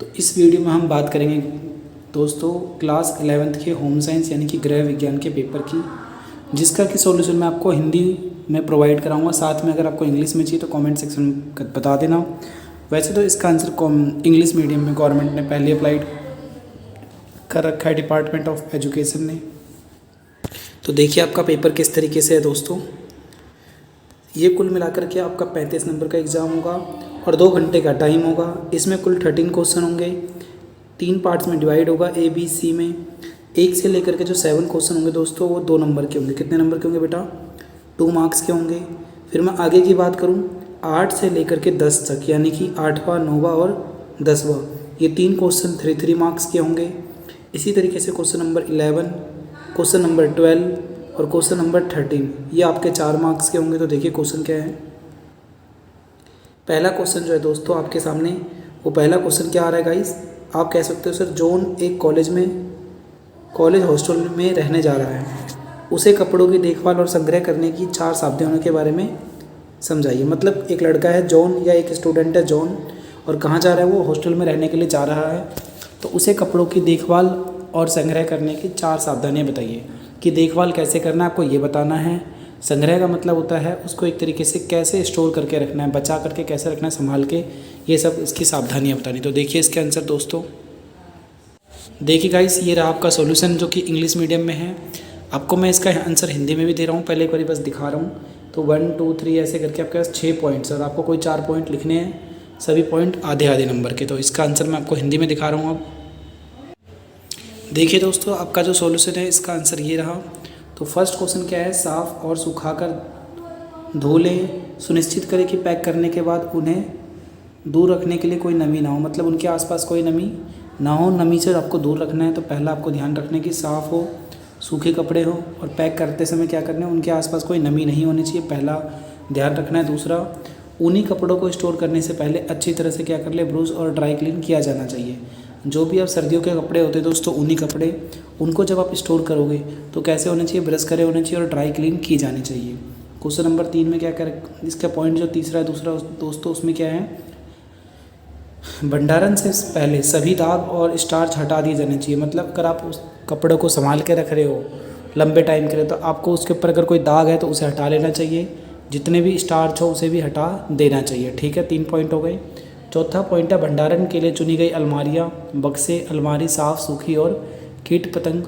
तो इस वीडियो में हम बात करेंगे दोस्तों क्लास 11th के होम साइंस यानी कि गृह विज्ञान के पेपर की, जिसका कि सॉल्यूशन मैं आपको हिंदी में प्रोवाइड कराऊंगा। साथ में अगर आपको इंग्लिश में चाहिए तो कमेंट सेक्शन में बता देना। वैसे तो इसका आंसर इंग्लिश मीडियम में गवर्नमेंट ने पहले अप्लाइड कर रखा है, डिपार्टमेंट ऑफ एजुकेशन ने। तो देखिए आपका पेपर किस तरीके से है दोस्तों। ये कुल मिलाकर के आपका 35 नंबर का एग्ज़ाम होगा और 2 घंटे का टाइम होगा। इसमें कुल 13 क्वेश्चन होंगे, 3 पार्ट्स में डिवाइड होगा ए बी सी में। 1 से लेकर के जो 7 क्वेश्चन होंगे दोस्तों वो 2 नंबर के होंगे। कितने नंबर के होंगे बेटा? 2 मार्क्स के होंगे। फिर मैं आगे की बात करूँ 8 से लेकर के 10 तक, यानी कि 8वां 9वां और 10वां, ये 3 क्वेश्चन 3 मार्क्स के होंगे। इसी तरीके से क्वेश्चन नंबर 11, क्वेश्चन नंबर 12 और क्वेश्चन नंबर 13 ये आपके 4 मार्क्स के होंगे। तो देखिए क्वेश्चन क्या है। पहला क्वेश्चन जो है दोस्तों आपके सामने, वो पहला क्वेश्चन क्या आ रहा है गाइस? आप कह सकते हो सर जॉन एक कॉलेज हॉस्टल में रहने जा रहा है, उसे कपड़ों की देखभाल और संग्रह करने की 4 सावधानियों के बारे में समझाइए। मतलब एक लड़का है जॉन या एक स्टूडेंट है जॉन, और कहाँ जा रहा है? वो हॉस्टल में रहने के लिए जा रहा है। तो उसे कपड़ों की देखभाल और संग्रह करने की 4 सावधानियाँ बताइए कि देखभाल कैसे करना है आपको ये बताना है। संग्रह का मतलब होता है उसको एक तरीके से कैसे स्टोर करके रखना है, बचा करके कैसे रखना है, संभाल के, ये सब इसकी सावधानियाँ बतानी। तो देखिए इसके आंसर दोस्तों। देखिए गाइस ये रहा आपका सॉल्यूशन जो कि इंग्लिश मीडियम में है। आपको मैं इसका आंसर हिंदी में भी दे रहा हूँ, पहले एक बार बस दिखा रहा हूँ। तो 1 2 3 ऐसे करके आपके पास 6 पॉइंट्स और आपको कोई 4 पॉइंट लिखने हैं, सभी पॉइंट आधे आधे नंबर के। तो इसका आंसर मैं आपको हिंदी में दिखा रहा हूँ। अब देखिए दोस्तों आपका जो सॉल्यूशन है इसका आंसर ये रहा। तो फर्स्ट क्वेश्चन क्या है? साफ़ और सुखाकर धो लें, सुनिश्चित करें कि पैक करने के बाद उन्हें दूर रखने के लिए कोई नमी ना हो। मतलब उनके आसपास कोई नमी ना हो, नमी से आपको दूर रखना है। तो पहला आपको ध्यान रखना है कि साफ़ हो, सूखे कपड़े हो, और पैक करते समय क्या करना है, उनके आसपास कोई नमी नहीं होनी चाहिए, पहला ध्यान रखना है। दूसरा, ऊनी कपड़ों को स्टोर करने से पहले अच्छी तरह से क्या कर ले, ब्रूश और ड्राई क्लीन किया जाना चाहिए। जो भी आप सर्दियों के कपड़े होते हैं दोस्तों, ऊनी कपड़े, उनको जब आप स्टोर करोगे तो कैसे होने चाहिए? ब्रश करे होने चाहिए और ड्राई क्लीन की जानी चाहिए। क्वेश्चन नंबर 3 में क्या कर, इसका पॉइंट जो तीसरा है दूसरा दोस्तों, उसमें क्या है? भंडारण से पहले सभी दाग और स्टार्च हटा दिए जाने चाहिए। मतलब अगर आप उस कपड़े को संभाल के रख रहे हो लंबे टाइम के लिए, तो आपको उसके ऊपर अगर कोई दाग है तो उसे हटा लेना चाहिए, जितने भी स्टार्च हो उसे भी हटा देना चाहिए। ठीक है, 3 पॉइंट हो गए। चौथा पॉइंट है भंडारण के लिए चुनी गई अलमारियाँ, बक्से, अलमारी साफ़, सूखी और कीट पतंग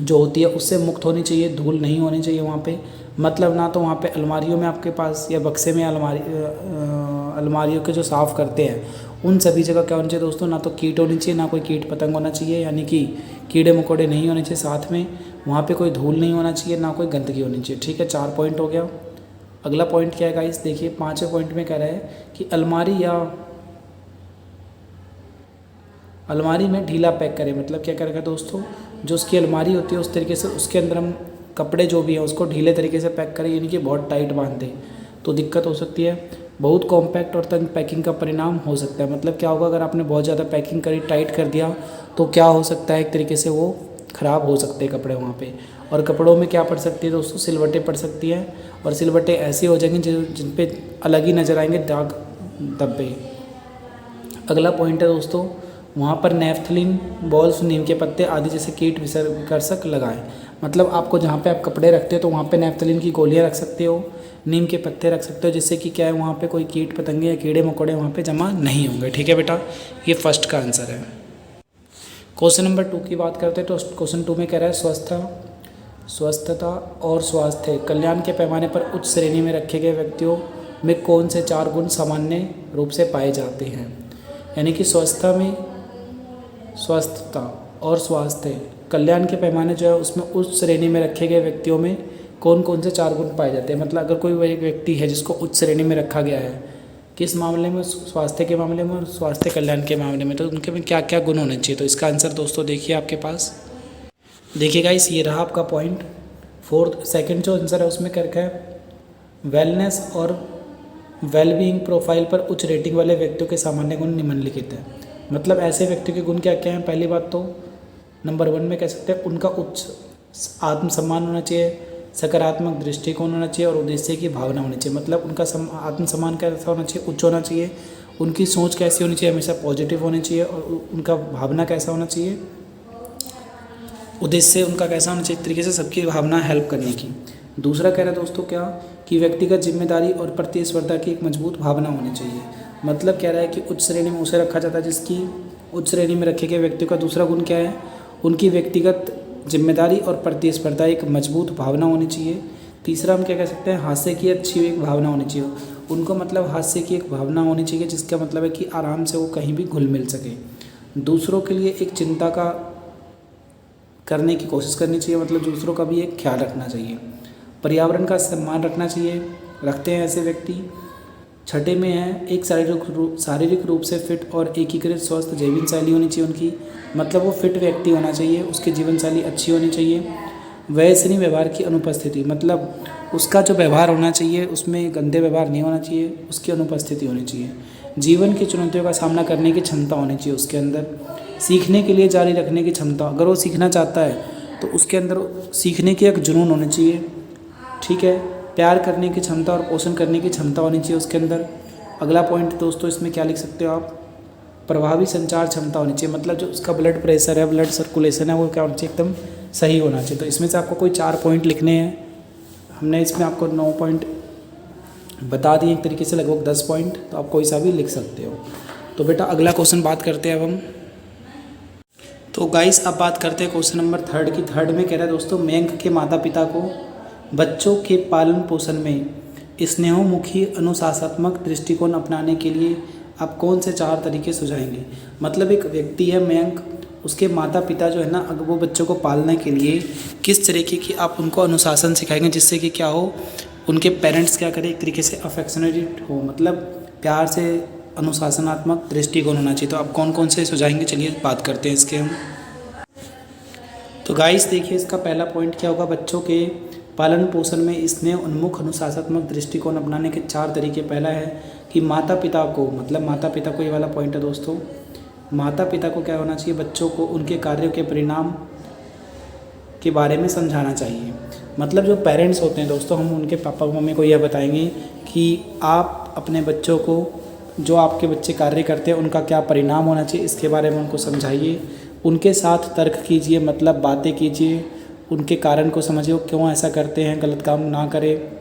जो होती है उससे मुक्त होनी चाहिए, धूल नहीं होनी चाहिए वहाँ पे। मतलब ना तो वहाँ पे अलमारियों में आपके पास या बक्से में अलमारियों के जो साफ़ करते हैं उन सभी जगह क्या होना चाहिए दोस्तों? ना तो कीट होनी चाहिए, ना कोई कीट पतंग होना चाहिए, यानी कि कीड़े मकोड़े नहीं होने चाहिए। साथ में वहाँ पे कोई धूल नहीं होना चाहिए, ना कोई गंदगी होनी चाहिए। ठीक है, 4 पॉइंट हो गया। अगला पॉइंट क्या है गाइस? देखिए 5वें पॉइंट में कह रहा है कि अलमारी में ढीला पैक करें। मतलब क्या करेगा दोस्तों? जो उसकी अलमारी होती है उस तरीके से उसके अंदर हम कपड़े जो भी हैं उसको ढीले तरीके से पैक करें, यानी कि बहुत टाइट बांध दें तो दिक्कत हो सकती है। बहुत कॉम्पैक्ट और तंग पैकिंग का परिणाम हो सकता है। मतलब क्या होगा, अगर आपने बहुत ज़्यादा पैकिंग करी, टाइट कर दिया, तो क्या हो सकता है, एक तरीके से वो ख़राब हो सकते हैं कपड़े वहाँ पे। और कपड़ों में क्या पड़ सकती है दोस्तों? सिलवटें पड़ सकती हैं, और सिलवटें ऐसी हो जाएंगी जिन पे अलग ही नज़र आएंगे दाग धब्बे। अगला पॉइंट है दोस्तों, वहाँ पर नेफ्थलीन बॉल्स, नीम के पत्ते आदि जैसे कीट विकर्षक लगाएं। मतलब आपको जहाँ पे आप कपड़े रखते हो तो वहाँ पे नेफ्थलीन की गोलियाँ रख सकते हो, नीम के पत्ते रख सकते हो, जिससे कि क्या है वहाँ पे कोई कीट पतंगे या कीड़े मकोड़े वहाँ पे जमा नहीं होंगे। ठीक है बेटा, ये फर्स्ट का आंसर है। क्वेश्चन नंबर 2 की बात करते हैं तो क्वेश्चन 2 में कह रहा है स्वस्थता और स्वास्थ्य कल्याण के पैमाने पर उच्च श्रेणी में रखे गए व्यक्तियों में कौन से 4 गुण सामान्य रूप से पाए जाते हैं। यानी कि स्वस्थता और स्वास्थ्य कल्याण के पैमाने जो है उसमें उच्च श्रेणी में रखे गए व्यक्तियों में कौन कौन से 4 गुण पाए जाते हैं। मतलब अगर कोई एक व्यक्ति है जिसको उच्च श्रेणी में रखा गया है, किस मामले में? स्वास्थ्य के मामले में और स्वास्थ्य कल्याण के मामले में, तो उनके में क्या क्या गुण होने चाहिए। तो इसका आंसर दोस्तों देखिए आपके पास। देखिए गाइस ये रहा आपका पॉइंट। सेकंड जो आंसर है उसमें क्या रखा है? वेलनेस और वेलबीइंग प्रोफाइल पर उच्च रेटिंग वाले व्यक्तियों के सामान्य गुण निम्नलिखित हैं। मतलब ऐसे व्यक्तियों के गुण क्या क्या हैं? पहली बात तो नंबर 1 में कह सकते हैं उनका उच्च आत्मसम्मान होना चाहिए, सकारात्मक दृष्टिकोण होना चाहिए और उद्देश्य की भावना होनी चाहिए। मतलब उनका आत्मसम्मान कैसा होना चाहिए? उच्च होना चाहिए। उनकी सोच कैसी होनी चाहिए, हमेशा पॉजिटिव होनी चाहिए। और उनका भावना कैसा होना चाहिए, उद्देश्य उनका कैसा होना चाहिए, एक तरीके से सबकी भावना हेल्प करने की। दूसरा कह रहा है दोस्तों क्या, कि व्यक्तिगत जिम्मेदारी और प्रतिस्पर्धा की एक मजबूत भावना होनी चाहिए। मतलब कह रहा है कि उच्च श्रेणी में उसे रखा जाता है जिसकी उच्च श्रेणी में रखे गए व्यक्ति का दूसरा गुण क्या है, उनकी व्यक्तिगत जिम्मेदारी और प्रतिस्पर्धा एक मजबूत भावना होनी चाहिए। तीसरा हम क्या कह सकते हैं, हास्य की अच्छी एक भावना होनी चाहिए। उनको मतलब हास्य की एक भावना होनी चाहिए, जिसका मतलब है कि आराम से वो कहीं भी घुल मिल सके। दूसरों के लिए एक चिंता का करने की कोशिश करनी चाहिए, मतलब दूसरों का भी एक ख्याल रखना चाहिए। पर्यावरण का सम्मान रखना चाहिए, रखते हैं ऐसे व्यक्ति। छठे में है, एक शारीरिक रूप से फिट और एकीकृत स्वस्थ जीवन शैली होनी चाहिए उनकी, मतलब वो फिट व्यक्ति होना चाहिए, उसकी जीवन शैली अच्छी होनी चाहिए। वैश्य व्यवहार की अनुपस्थिति, मतलब उसका जो व्यवहार होना चाहिए उसमें गंदे व्यवहार नहीं होना चाहिए, उसकी अनुपस्थिति होनी चाहिए। जीवन की चुनौतियों का सामना करने की क्षमता होनी चाहिए उसके अंदर। सीखने के लिए जारी रखने की क्षमता, अगर वो सीखना चाहता है तो उसके अंदर सीखने की एक जुनून होनी चाहिए। ठीक है, प्यार करने की क्षमता और पोषण करने की क्षमता होनी चाहिए उसके अंदर। अगला पॉइंट दोस्तों इसमें क्या लिख सकते हो आप, प्रभावी संचार क्षमता होनी चाहिए, मतलब जो उसका ब्लड प्रेशर है, ब्लड सर्कुलेशन है, वो क्या होना चाहिए, एकदम सही होना चाहिए। तो इसमें से आपको कोई 4 पॉइंट लिखने हैं। हमने इसमें आपको 9 पॉइंट बता दिए, एक तरीके से लगभग 10 पॉइंट, तो आप कोई सा भी लिख सकते हो। तो बेटा अगला क्वेश्चन बात करते हैं अब हम। तो गाइस अब बात करते हैं क्वेश्चन नंबर 3 की। 3 में कह रहा है दोस्तों, मयंक के माता पिता को बच्चों के पालन पोषण में स्नेहोमुखी अनुशासनात्मक दृष्टिकोण अपनाने के लिए आप कौन से 4 तरीके सुझाएंगे। मतलब एक व्यक्ति है मयंक, उसके माता पिता जो है ना, अगर वो बच्चों को पालने के लिए किस तरीके की आप उनको अनुशासन सिखाएंगे, जिससे कि क्या हो, उनके पेरेंट्स क्या करें, एक तरीके से अफेक्शनेट हो, मतलब प्यार से अनुशासनात्मक दृष्टिकोण होना चाहिए। तो आप कौन कौन से सुझाएंगे, चलिए बात करते हैं इसके हम। तो गाइस देखिए, इसका पहला पॉइंट क्या होगा, बच्चों के पालन पोषण में स्नेह उन्मुख अनुशासनात्मक दृष्टिकोण अपनाने के 4 तरीके। पहला है कि माता पिता को, मतलब माता पिता को, ये वाला पॉइंट है दोस्तों, माता पिता को क्या होना चाहिए, बच्चों को उनके कार्यों के परिणाम के बारे में समझाना चाहिए। मतलब जो पेरेंट्स होते हैं दोस्तों, हम उनके पापा मम्मी को यह बताएंगे कि आप अपने बच्चों को, जो आपके बच्चे कार्य करते हैं उनका क्या परिणाम होना चाहिए, इसके बारे में उनको समझाइए। उनके साथ तर्क कीजिए, मतलब बातें कीजिए, उनके कारण को समझिए, वो क्यों ऐसा करते हैं, गलत काम ना करें।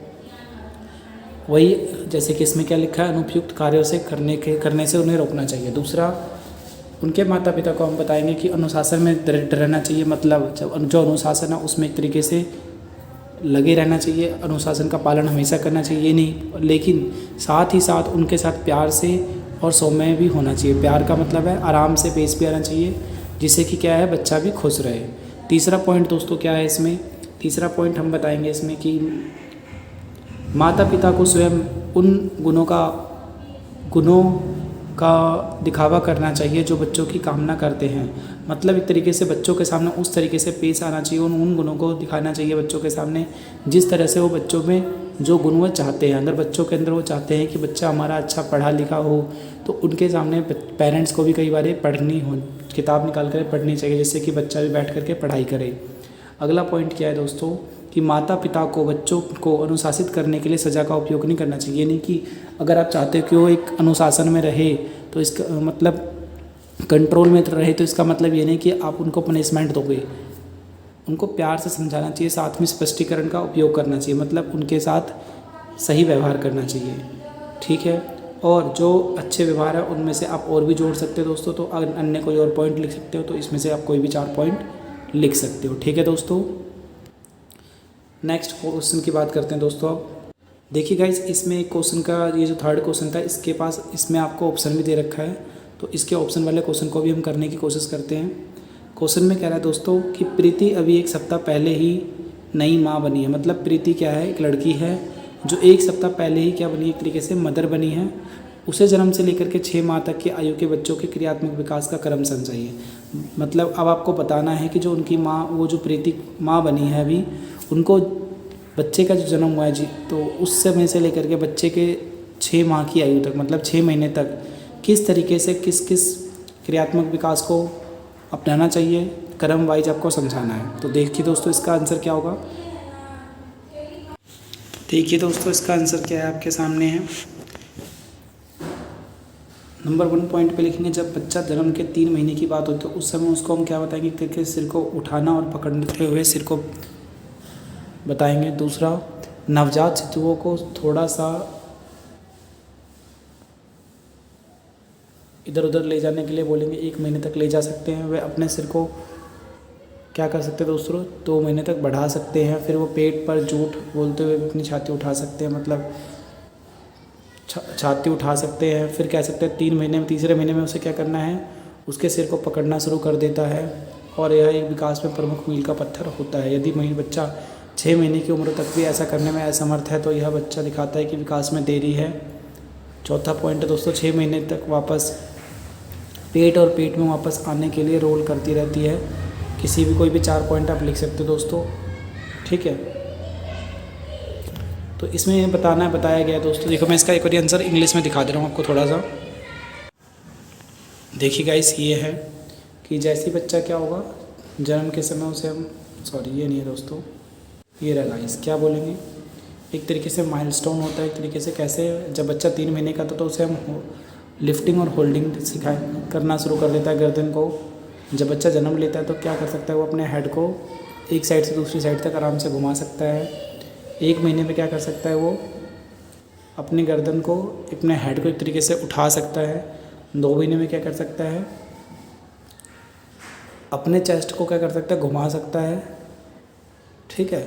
वही जैसे कि इसमें क्या लिखा है, अनुपयुक्त कार्यों से करने से उन्हें रोकना चाहिए। दूसरा, उनके माता पिता को हम बताएंगे कि अनुशासन में रहना चाहिए, मतलब जो अनुशासन है उसमें एक तरीके से लगे रहना चाहिए, अनुशासन का पालन हमेशा करना चाहिए, ये नहीं, लेकिन साथ ही साथ उनके साथ प्यार से और सौम्य भी होना चाहिए। प्यार का मतलब है आराम से पेश भी आना चाहिए, जिससे कि क्या है, बच्चा भी खुश रहे। तीसरा पॉइंट दोस्तों क्या है इसमें, तीसरा पॉइंट हम बताएंगे इसमें कि माता पिता को स्वयं उन गुणों का दिखावा करना चाहिए जो बच्चों की कामना करते हैं। मतलब एक तरीके से बच्चों के सामने उस तरीके से पेश आना चाहिए, उन गुणों को दिखाना चाहिए बच्चों के सामने जिस तरह से वो बच्चों में जो गुण वो चाहते हैं। अगर बच्चों के अंदर वो चाहते हैं कि बच्चा हमारा अच्छा पढ़ा लिखा हो, तो उनके सामने पेरेंट्स को भी कई बार किताब निकाल कर पढ़नी चाहिए, जिससे कि बच्चा भी बैठ करके पढ़ाई करे। अगला पॉइंट क्या है दोस्तों, कि माता पिता को बच्चों को अनुशासित करने के लिए सज़ा का उपयोग नहीं करना चाहिए। नहीं कि अगर आप चाहते हो कि वो एक अनुशासन में रहे, तो इसका मतलब कंट्रोल में रहे, तो इसका मतलब ये नहीं कि आप उनको पनिशमेंट दोगे। उनको प्यार से समझाना चाहिए, साथ में स्पष्टीकरण का उपयोग करना चाहिए, मतलब उनके साथ सही व्यवहार करना चाहिए। ठीक है, और जो अच्छे व्यवहार है उनमें से आप और भी जोड़ सकते हो दोस्तों। तो अन्य कोई और पॉइंट लिख सकते हो, तो इसमें से आप कोई भी 4 पॉइंट लिख सकते हो। ठीक है दोस्तों, नेक्स्ट क्वेश्चन की बात करते हैं दोस्तों। अब देखिए गाइस, इसमें एक क्वेश्चन का, ये जो 3rd क्वेश्चन था, इसके पास इसमें आपको ऑप्शन भी दे रखा है, तो इसके ऑप्शन वाले क्वेश्चन को भी हम करने की कोशिश करते हैं। क्वेश्चन में कह रहा है दोस्तों कि प्रीति अभी 1 सप्ताह पहले ही नई माँ बनी है। मतलब प्रीति क्या है, एक लड़की है जो 1 सप्ताह पहले ही क्या बनी, एक तरीके से मदर बनी है। उसे जन्म से लेकर के 6 माह तक की आयु के बच्चों के क्रियात्मक विकास का क्रम समझाइए। मतलब अब आपको बताना है कि जो उनकी माँ, वो जो प्रीति माँ बनी है अभी, उनको बच्चे का जो जन्म हुआ है जी, तो उस समय से लेकर के बच्चे के 6 माह की आयु तक, मतलब 6 महीने तक किस तरीके से किस किस क्रियात्मक विकास को अपनाना चाहिए, क्रम वाइज आपको समझाना है। तो देखिए दोस्तों, इसका आंसर क्या होगा। देखिए दोस्तों, इसका आंसर क्या है, आपके सामने है। नंबर 1 पॉइंट पे लिखेंगे, जब बच्चा जन्म के 3 महीने की बात होती है उस समय उसको हम क्या बताएंगे, कि सिर को उठाना और पकड़ते हुए सिर को बताएंगे। दूसरा, नवजात शिशुओं को थोड़ा सा इधर उधर ले जाने के लिए बोलेंगे, 1 महीने तक ले जा सकते हैं। वे अपने सिर को क्या कर सकते हैं दोस्तों, 2 महीने तक बढ़ा सकते हैं। फिर वो पेट पर झूठ बोलते हुए अपनी छाती उठा सकते हैं, मतलब छाती उठा सकते हैं। फिर कह सकते हैं 3 महीने में, तीसरे महीने में उसे क्या करना है, उसके सिर को पकड़ना शुरू कर देता है। और यह एक विकास में प्रमुख मील का पत्थर होता है। यदि बच्चा 6 महीने की उम्र तक भी ऐसा करने में असमर्थ है तो यह बच्चा दिखाता है कि विकास में देरी है। चौथा पॉइंट है दोस्तों, 6 महीने तक वापस पेट में वापस आने के लिए रोल करती रहती है। किसी भी कोई भी 4 पॉइंट आप लिख सकते हो दोस्तों, ठीक है। तो इसमें बताया गया है दोस्तों। देखो मैं इसका एक बार आंसर इंग्लिश में दिखा दे रहा हूँ आपको थोड़ा सा। देखिए गाइस, ये है कि जैसे बच्चा क्या होगा जन्म के समय उसे हम ये नहीं है दोस्तों, ये रहा गाइस, क्या बोलेंगे, एक तरीके से माइलस्टोन होता है। एक तरीके से कैसे, जब बच्चा 3 महीने का था तो उसे हम लिफ्टिंग और होल्डिंग करना शुरू कर देता है गर्दन को। जब बच्चा जन्म लेता है तो क्या कर सकता है, वो अपने हेड को एक साइड से दूसरी साइड तक आराम से घुमा सकता है। 1 महीने में क्या कर सकता है, वो अपनी गर्दन को, अपने हेड को एक तरीके से उठा सकता है। 2 महीने में क्या कर सकता है, अपने चेस्ट को क्या कर सकता है, घुमा सकता है, ठीक है,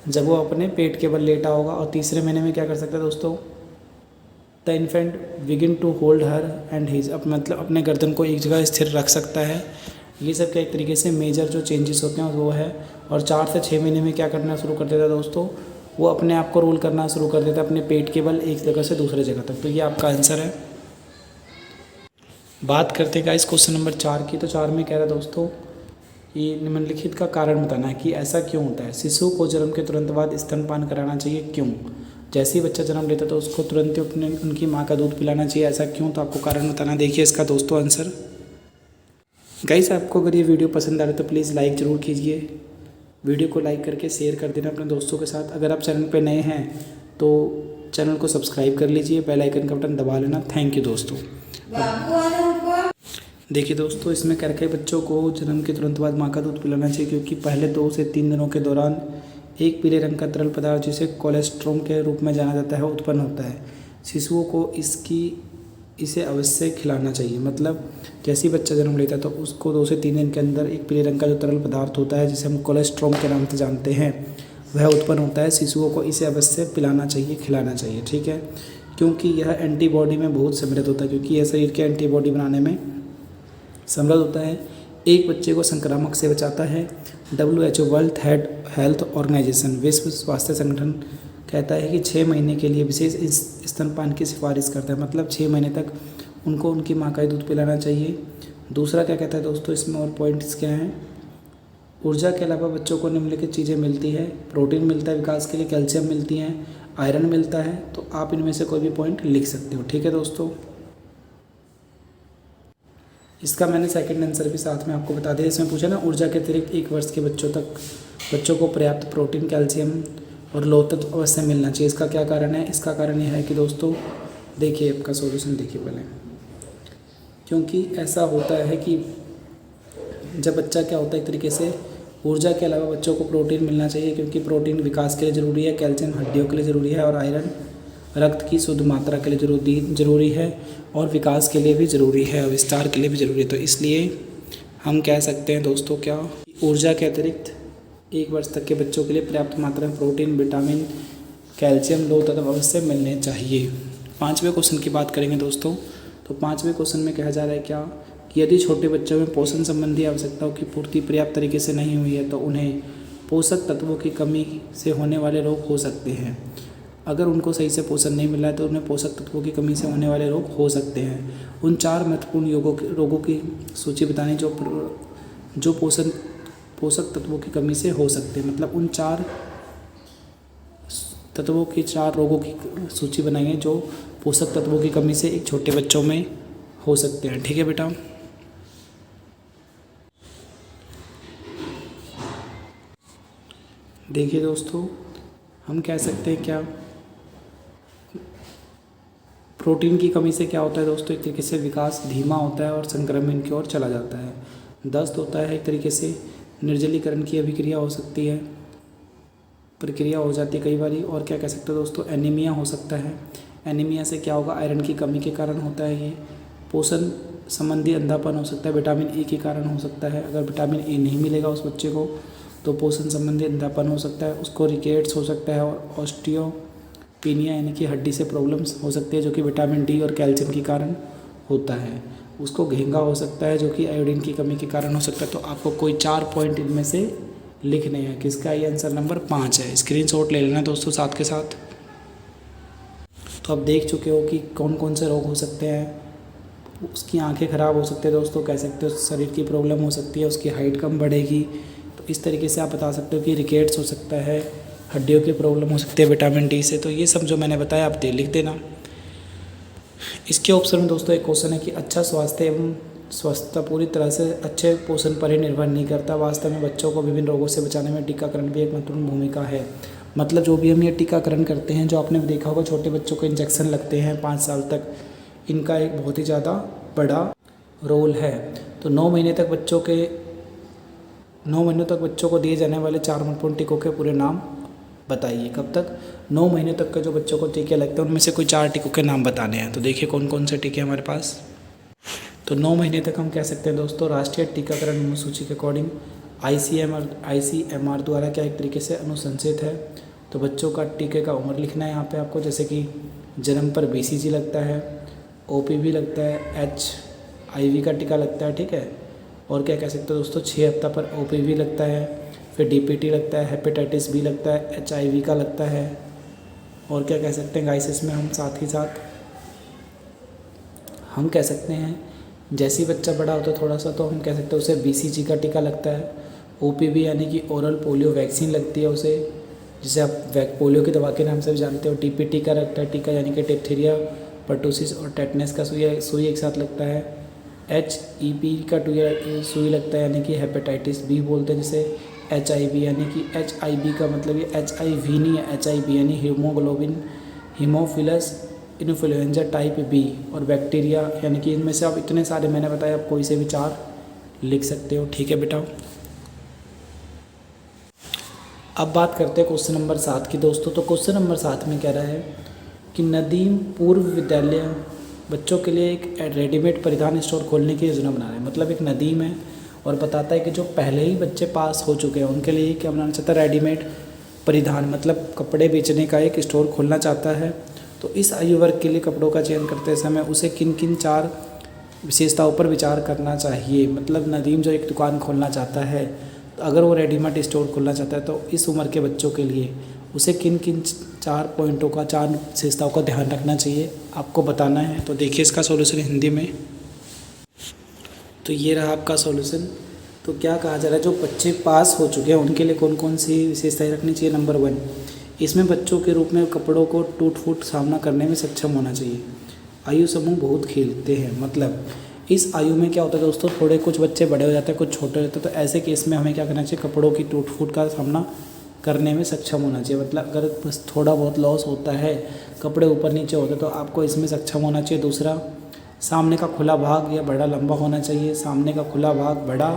जब वो अपने पेट के बल लेटा होगा। और तीसरे महीने में क्या कर सकता है दोस्तों, the infant begin to hold her and his, मतलब अपने गर्दन को एक जगह स्थिर रख सकता है। ये सब क्या एक तरीके से मेजर जो चेंजेस होते हैं वो है। और 4 से 6 महीने में क्या करना शुरू कर देता है दोस्तों, वो अपने आप को रोल करना शुरू कर देता है अपने पेट के बल एक जगह से दूसरे जगह तक। तो ये आपका आंसर है। बात करते हैं गाइस क्वेश्चन नंबर 4 की। तो 4 में कह रहा है दोस्तों, ये निम्नलिखित का कारण बताना है कि ऐसा क्यों होता है। शिशु को जन्म के तुरंत बाद स्तनपान कराना चाहिए, क्यों। जैसे ही बच्चा जन्म लेता है तो उसको तुरंत ही उनकी माँ का दूध पिलाना चाहिए, ऐसा क्यों। तो आपको कारण बताना। देखिए इसका दोस्तों आंसर। गाइस आपको अगर ये वीडियो पसंद आ रहा है तो प्लीज़ लाइक ज़रूर कीजिए। वीडियो को लाइक करके शेयर कर देना अपने दोस्तों के साथ। अगर आप चैनल पे नए हैं तो चैनल को सब्सक्राइब कर लीजिए, बेल आइकन का बटन दबा लेना। थैंक यू दोस्तों। देखिए दोस्तों, इसमें करके बच्चों को जन्म के तुरंत बाद माँ का दूध पिलाना चाहिए, क्योंकि पहले 2 से 3 दिनों के दौरान एक पीले रंग का तरल पदार्थ जिसे कोलेस्ट्रॉम के रूप में जाना जाता है उत्पन्न होता है। शिशुओं को इसे अवश्य खिलाना चाहिए। मतलब जैसे ही बच्चा जन्म लेता है तो उसको 2 से 3 दिन के अंदर एक पीले रंग का जो तरल पदार्थ होता है जिसे हम कोलेस्ट्रॉम के नाम से जानते हैं वह उत्पन्न होता है। शिशुओं को इसे अवश्य पिलाना चाहिए, खिलाना चाहिए, ठीक है, क्योंकि यह एंटीबॉडी में बहुत समृद्ध होता है, क्योंकि यह शरीर के एंटीबॉडी बनाने में समृद्ध होता है। एक बच्चे को संक्रामक से बचाता है। WHO वर्ल्ड हेल्थ ऑर्गेनाइजेशन, विश्व स्वास्थ्य संगठन कहता है कि 6 महीने के लिए विशेष स्तनपान की सिफारिश करता है। मतलब 6 महीने तक उनको उनकी माँ का ही दूध पिलाना चाहिए। दूसरा क्या कहता है दोस्तों, इसमें और पॉइंट्स क्या हैं। ऊर्जा के अलावा बच्चों को निम्नलिखित चीज़ें मिलती है। प्रोटीन मिलता है विकास के लिए, कैल्शियम मिलती हैं, आयरन मिलता है। तो आप इनमें से कोई भी पॉइंट लिख सकते हो, ठीक है दोस्तों। इसका मैंने सेकंड आंसर भी साथ में आपको बता दिया। इसमें पूछा ना, ऊर्जा के अतिरिक्त 1 वर्ष के बच्चों को पर्याप्त प्रोटीन, कैल्शियम और लौह तत्व अवश्य मिलना चाहिए। इसका क्या कारण है। इसका कारण यह है कि दोस्तों देखिए, आपका सॉल्यूशन देखिए पहले। क्योंकि ऐसा होता है कि जब बच्चा क्या होता है, एक तरीके से ऊर्जा के अलावा बच्चों को प्रोटीन मिलना चाहिए, क्योंकि प्रोटीन विकास के लिए ज़रूरी है, कैल्शियम हड्डियों के लिए ज़रूरी है और आयरन रक्त की शुद्ध मात्रा के लिए ज़रूरी है और विकास के लिए भी ज़रूरी है और विस्तार के लिए भी ज़रूरी है। तो इसलिए हम कह सकते हैं दोस्तों क्या, ऊर्जा के अतिरिक्त 1 वर्ष तक के बच्चों के लिए पर्याप्त मात्रा में प्रोटीन, विटामिन, कैल्शियम, लौह तत्व अवश्य मिलने चाहिए। 5वें क्वेश्चन की बात करेंगे दोस्तों। तो 5वें क्वेश्चन में कहा जा रहा है क्या, कि यदि छोटे बच्चों में पोषण संबंधी आवश्यकताओं की पूर्ति पर्याप्त तरीके से नहीं हुई है तो उन्हें पोषक तत्वों की कमी से होने वाले रोग हो सकते हैं। अगर उनको सही से पोषण नहीं मिला है तो उन्हें पोषक तत्वों की कमी से होने वाले रोग हो सकते हैं। उन 4 महत्वपूर्ण रोगों की सूची बतानी जो पोषक तत्वों की कमी से हो सकते हैं। मतलब उन 4 तत्वों की 4 रोगों की सूची बनाइए जो पोषक तत्वों की कमी से एक छोटे बच्चों में हो सकते हैं, ठीक है बेटा। देखिए दोस्तों, हम कह सकते हैं क्या, प्रोटीन की कमी से क्या होता है दोस्तों, एक तरीके से विकास धीमा होता है और संक्रमण की ओर चला जाता है। दस्त होता है, एक तरीके से निर्जलीकरण की अभिक्रिया हो सकती है, प्रक्रिया हो जाती है कई बार। और क्या कह सकते हो दोस्तों, एनीमिया हो सकता है। एनीमिया से क्या होगा, आयरन की कमी के कारण होता है ये। पोषण संबंधी अंधापन हो सकता है, विटामिन ए के कारण हो सकता है। अगर विटामिन ए नहीं मिलेगा उस बच्चे को तो पोषण संबंधी अंधापन हो सकता है, उसको रिकेट्स हो सकता है और ऑस्टियोपीनिया यानी कि हड्डी से प्रॉब्लम्स हो सकती है जो कि विटामिन डी और कैल्शियम के कारण होता है। उसको घेंगा हो सकता है जो कि आयोडीन की कमी के कारण हो सकता है। तो आपको कोई 4 पॉइंट इनमें से लिखने हैं। किसका ये आंसर नंबर 5 है। स्क्रीनशॉट ले लेना दोस्तों साथ के साथ। तो आप देख चुके हो कि कौन कौन से रोग हो सकते हैं। उसकी आंखें ख़राब हो सकती है दोस्तों, कह सकते हो शरीर की प्रॉब्लम हो सकती है, उसकी हाइट कम बढ़ेगी। तो इस तरीके से आप बता सकते हो कि रिकेट्स हो सकता है, हड्डियों की प्रॉब्लम हो सकती है विटामिन डी से। तो ये सब जो मैंने बताया आप लिख देना। इसके ऑप्शन में दोस्तों एक क्वेश्चन है कि अच्छा स्वास्थ्य एवं स्वस्थता पूरी तरह से अच्छे पोषण पर ही निर्भर नहीं करता। वास्तव में बच्चों को विभिन्न रोगों से बचाने में टीकाकरण भी एक महत्वपूर्ण भूमिका है। मतलब जो भी हम ये टीकाकरण करते हैं, जो आपने देखा होगा छोटे बच्चों को इंजेक्शन लगते हैं 5 साल तक, इनका एक बहुत ही ज़्यादा बड़ा रोल है। तो 9 महीने तक बच्चों को दिए जाने वाले 4 महत्वपूर्ण टीकों के पूरे नाम बताइए। कब तक, 9 महीने तक के जो बच्चों को टीके लगते हैं उनमें से कोई 4 टीकों के नाम बताने हैं। तो देखिए कौन कौन से टीके हमारे पास। तो 9 महीने तक हम कह सकते हैं दोस्तों, राष्ट्रीय टीकाकरण सूची के अकॉर्डिंग ICMR द्वारा क्या एक तरीके से अनुशंसित है। तो बच्चों का टीके का उम्र लिखना है यहाँ पे आपको, जैसे कि जन्म पर BCG लगता है, OPV लगता है, HIV का टीका लगता है, ठीक है। और क्या कह सकते हो दोस्तों, 6 हफ्ता पर OPV लगता है, फिर DPT लगता है, हेपेटाइटिस B लगता है, HIV का लगता है। और क्या कह सकते हैं गाइस, इसमें हम साथ ही साथ हम कह सकते हैं जैसे ही बच्चा बड़ा होता है थोड़ा सा, तो हम कह सकते हैं उसे BCG का टीका लगता है। OPV यानी कि ओरल पोलियो वैक्सीन लगती है उसे, जिसे आप पोलियो की दवा के नाम से भी जानते हो। DPT का लगता है टीका यानी कि डिप्थीरिया, पर्टूसिस और टेटनस का सुई एक साथ लगता है। HEP का सुई लगता है यानी कि हेपेटाइटिस B बोलते हैं जिसे। HIV यानी कि HIV का मतलब ये HIV नहीं है, HIV यानी हीमोफिलस इन्फ्लुएंजा टाइप B। और बैक्टीरिया यानी कि इनमें से आप इतने सारे मैंने बताया, आप कोई से भी 4 लिख सकते हो, ठीक है बेटा। अब बात करते हैं क्वेश्चन नंबर 7 की दोस्तों। तो क्वेश्चन नंबर 7 में कह रहा है कि नदीम पूर्व विद्यालय बच्चों के लिए एक रेडीमेड परिधान स्टोर खोलने की योजना बना रहा है। मतलब एक नदीम है और बताता है कि जो पहले ही बच्चे पास हो चुके हैं उनके लिए क्या बनाना चाहता है, रेडीमेड परिधान मतलब कपड़े बेचने का एक स्टोर खोलना चाहता है। तो इस आयु वर्ग के लिए कपड़ों का चयन करते समय उसे किन किन 4 विशेषताओं पर विचार करना चाहिए। मतलब नदीम जो एक दुकान खोलना चाहता है, तो अगर वो रेडीमेड स्टोर खोलना चाहता है तो इस उम्र के बच्चों के लिए उसे किन किन 4 पॉइंटों का, 4 विशेषताओं का ध्यान रखना चाहिए, आपको बताना है। तो देखिए इसका सॉल्यूशन हिंदी में। तो ये रहा आपका सॉल्यूशन। तो क्या कहा जा रहा है, जो बच्चे पास हो चुके हैं उनके लिए कौन कौन सी विशेषताएं रखनी चाहिए। नंबर 1, इसमें बच्चों के रूप में कपड़ों को टूट फूट सामना करने में सक्षम होना चाहिए। आयु समूह बहुत खेलते हैं, मतलब इस आयु में क्या होता है दोस्तों, थोड़े कुछ बच्चे बड़े हो जाते हैं, कुछ छोटे रहते हैं। तो ऐसे केस में हमें क्या करना चाहिए, कपड़ों की टूट फूट का सामना करने में सक्षम होना चाहिए। मतलब अगर बस थोड़ा बहुत लॉस होता है, कपड़े ऊपर नीचे होते हैं, तो आपको इसमें सक्षम होना चाहिए। दूसरा, सामने का खुला भाग या बड़ा लंबा होना चाहिए। सामने का खुला भाग बड़ा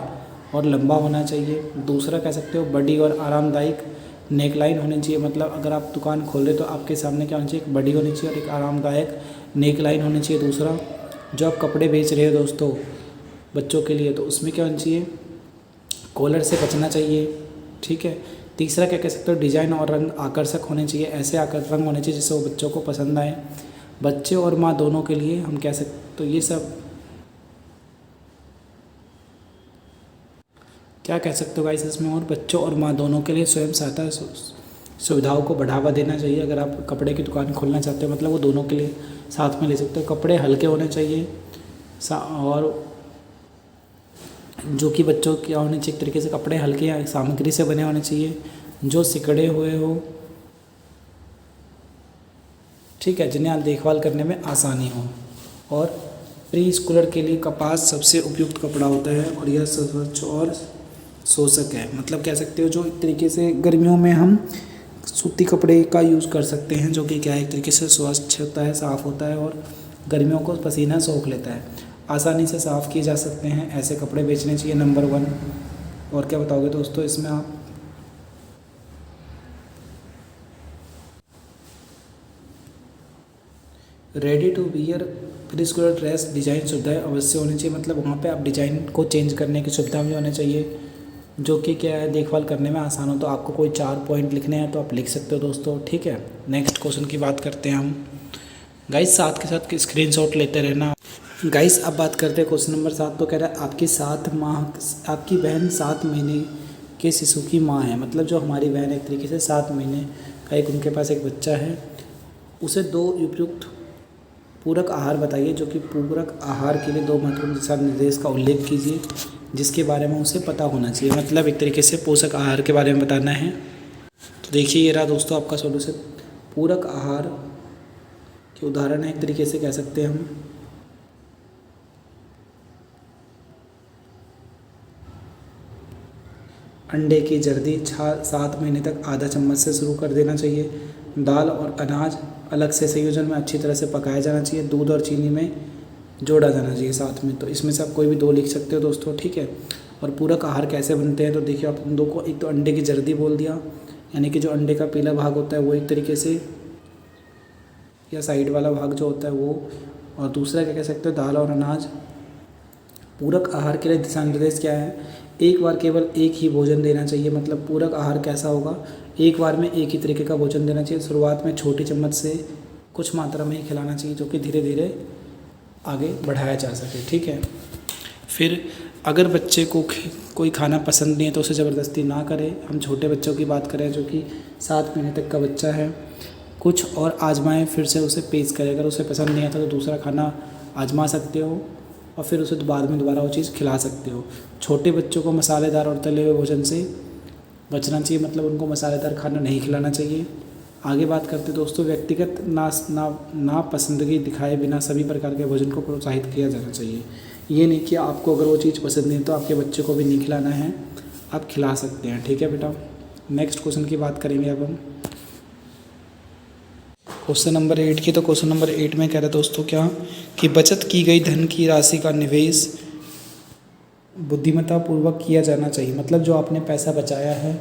और लंबा होना चाहिए। दूसरा कह सकते हो बड़ी और आरामदायक नेकलाइन होनी चाहिए। मतलब अगर आप दुकान खोल रहे तो आपके सामने क्या होनी चाहिए, एक बड़ी होनी चाहिए और एक आरामदायक नेकलाइन होनी चाहिए। दूसरा, जो आप कपड़े बेच रहे हो दोस्तों बच्चों के लिए, तो उसमें क्या होना चाहिए, कॉलर से बचना चाहिए, ठीक है। तीसरा क्या कह सकते हो, डिज़ाइन और रंग आकर्षक होने चाहिए। ऐसे आकर्षक रंग होने चाहिए जिससे वो बच्चों को पसंद आए। बच्चे और माँ दोनों के लिए हम कह सकते, तो ये सब क्या कह सकते हो गाइस इसमें। और बच्चों और माँ दोनों के लिए स्वयं सहायता सुविधाओं को बढ़ावा देना चाहिए। अगर आप कपड़े की दुकान खोलना चाहते हो, मतलब वो दोनों के लिए साथ में ले सकते हो। कपड़े हल्के होने चाहिए और जो कि बच्चों के होने चाहिए एक तरीके से, कपड़े हल्के सामग्री से बने होने चाहिए जो सिकड़े हुए हो, ठीक है, जिन्हें देखभाल करने में आसानी हो। और प्री स्कूलर के लिए कपास सबसे उपयुक्त कपड़ा होता है और यह स्वच्छ और शोषक है। मतलब कह सकते हो जो एक तरीके से गर्मियों में हम सूती कपड़े का यूज़ कर सकते हैं, जो कि क्या है एक तरीके से स्वच्छ होता है, साफ़ होता है और गर्मियों को पसीना सोख लेता है। आसानी से साफ़ किए जा सकते हैं, ऐसे कपड़े बेचने चाहिए, नंबर 1। और क्या बताओगे दोस्तों इसमें आप? Ready to wear preschooler dress design सुविधाएं अवश्य होनी चाहिए, मतलब वहाँ पे आप डिज़ाइन को चेंज करने की सुविधा भी होनी चाहिए, जो कि क्या है देखभाल करने में आसान हो। तो आपको कोई 4 पॉइंट लिखने हैं तो आप लिख सकते हो दोस्तों, ठीक है। नेक्स्ट क्वेश्चन की बात करते हैं हम। गाइस साथ के साथ स्क्रीनशॉट लेते रहना। गाइस अब बात करते हैं क्वेश्चन नंबर 7। तो कह रहा है आपकी बहन 7 महीने के शिशु की माँ है, मतलब जो हमारी बहन एक तरीके से 7 महीने का उनके पास एक बच्चा है। उसे 2 उपयुक्त पूरक आहार बताइए, जो कि पूरक आहार के लिए 2 महत्वपूर्ण दिशा निर्देश का उल्लेख कीजिए, जिसके बारे में उसे पता होना चाहिए। मतलब एक तरीके से पोषक आहार के बारे में बताना है। तो देखिए ये रहा दोस्तों आपका सॉल्यूशन। पूरक आहार के उदाहरण है, एक तरीके से कह सकते हैं हम। अंडे की जर्दी 7 महीने तक आधा चम्मच से शुरू कर देना चाहिए। दाल और अनाज अलग से संयोजन में अच्छी तरह से पकाया जाना चाहिए। दूध और चीनी में जोड़ा जाना चाहिए साथ में। तो इसमें से आप कोई भी 2 लिख सकते हो दोस्तों, ठीक है। और पूरक आहार कैसे बनते हैं तो देखिए आप उन 2 को, एक तो अंडे की जर्दी बोल दिया, यानी कि जो अंडे का पीला भाग होता है वो एक तरीके से, या साइड वाला भाग जो होता है वो, और दूसरा क्या कह सकते हो दाल और अनाज। पूरक आहार के लिए दिशा निर्देश क्या है? एक बार केवल एक ही भोजन देना चाहिए। मतलब पूरक आहार कैसा होगा? एक बार में एक ही तरीके का भोजन देना चाहिए। शुरुआत में छोटी चम्मच से कुछ मात्रा में ही खिलाना चाहिए, जो कि धीरे धीरे आगे बढ़ाया जा सके, ठीक है। फिर अगर बच्चे को कोई खाना पसंद नहीं है तो उसे ज़बरदस्ती ना करें। हम छोटे बच्चों की बात करें जो कि 7 महीने तक का बच्चा है, कुछ और आजमाएं, फिर से उसे पेश करें। अगर उसे पसंद नहीं आता तो दूसरा खाना आजमा सकते हो और फिर उसे बाद में दोबारा वो चीज़ खिला सकते हो। छोटे बच्चों को मसालेदार और तले हुए भोजन से बचना चाहिए, मतलब उनको मसालेदार खाना नहीं खिलाना चाहिए। आगे बात करते दोस्तों, व्यक्तिगत नापसंदगी दिखाए बिना सभी प्रकार के भोजन को प्रोत्साहित किया जाना चाहिए। ये नहीं कि आपको अगर वो चीज़ पसंद नहीं तो आपके बच्चे को भी नहीं खिलाना है, आप खिला सकते हैं, ठीक है बेटा। नेक्स्ट क्वेश्चन की बात करेंगे अब हम क्वेश्चन नंबर 8 की। तो क्वेश्चन नंबर 8 में कह रहे दोस्तों क्या कि बचत की गई धन की राशि का निवेश बुद्धिमत्ता पूर्वक किया जाना चाहिए। मतलब जो आपने पैसा बचाया है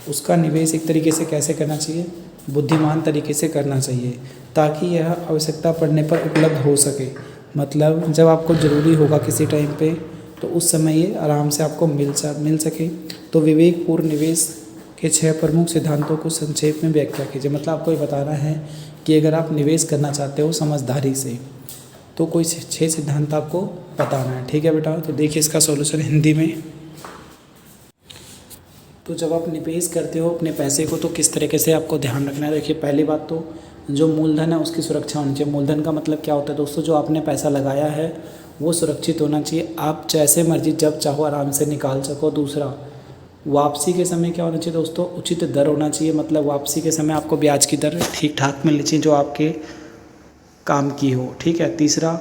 उसका निवेश एक तरीके से कैसे करना चाहिए? बुद्धिमान तरीके से करना चाहिए, ताकि यह आवश्यकता पड़ने पर उपलब्ध हो सके। मतलब जब आपको ज़रूरी होगा किसी टाइम पे तो उस समय ये आराम से आपको मिल सके। तो विवेकपूर्ण निवेश के 6 प्रमुख सिद्धांतों को संक्षेप में व्याख्या कीजिए। मतलब आपको ये बताना है कि अगर आप निवेश करना चाहते हो समझदारी से तो कोई 6 सिद्धांत आपको बताना है, ठीक है बेटा। तो देखिए इसका सॉल्यूशन हिंदी में। तो जब आप निवेश करते हो अपने पैसे को तो किस तरीके से आपको ध्यान रखना है? देखिए पहली बात तो जो मूलधन है उसकी सुरक्षा होनी चाहिए। मूलधन का मतलब क्या होता है दोस्तों? जो आपने पैसा लगाया है वो सुरक्षित होना चाहिए, आप जैसे मर्जी जब चाहो आराम से निकाल सको। दूसरा, वापसी के समय क्या होना चाहिए दोस्तों? उचित दर होना चाहिए। मतलब वापसी के समय आपको ब्याज की दर ठीक ठाक मिलनी चाहिए जो आपके काम की हो, ठीक है। तीसरा,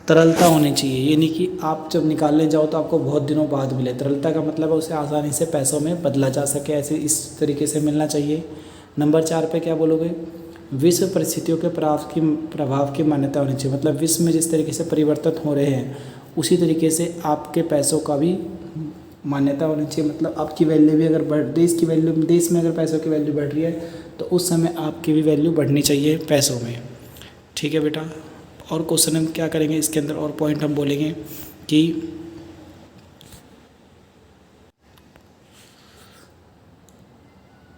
तरलता होनी चाहिए, ये नहीं कि आप जब निकालने जाओ तो आपको बहुत दिनों बाद मिले। तरलता का मतलब है उसे आसानी से पैसों में बदला जा सके, ऐसे इस तरीके से मिलना चाहिए। नंबर 4 पे क्या बोलोगे? विश्व परिस्थितियों के प्रभाव की मान्यता होनी चाहिए। मतलब विश्व में जिस तरीके से परिवर्तन हो रहे हैं उसी तरीके से आपके पैसों का भी मान्यता होनी चाहिए। मतलब आपकी वैल्यू भी अगर देश में अगर पैसों की वैल्यू बढ़ रही है तो उस समय आपकी भी वैल्यू बढ़नी चाहिए पैसों में, ठीक है बेटा। और क्वेश्चन हम क्या करेंगे इसके अंदर, और पॉइंट हम बोलेंगे कि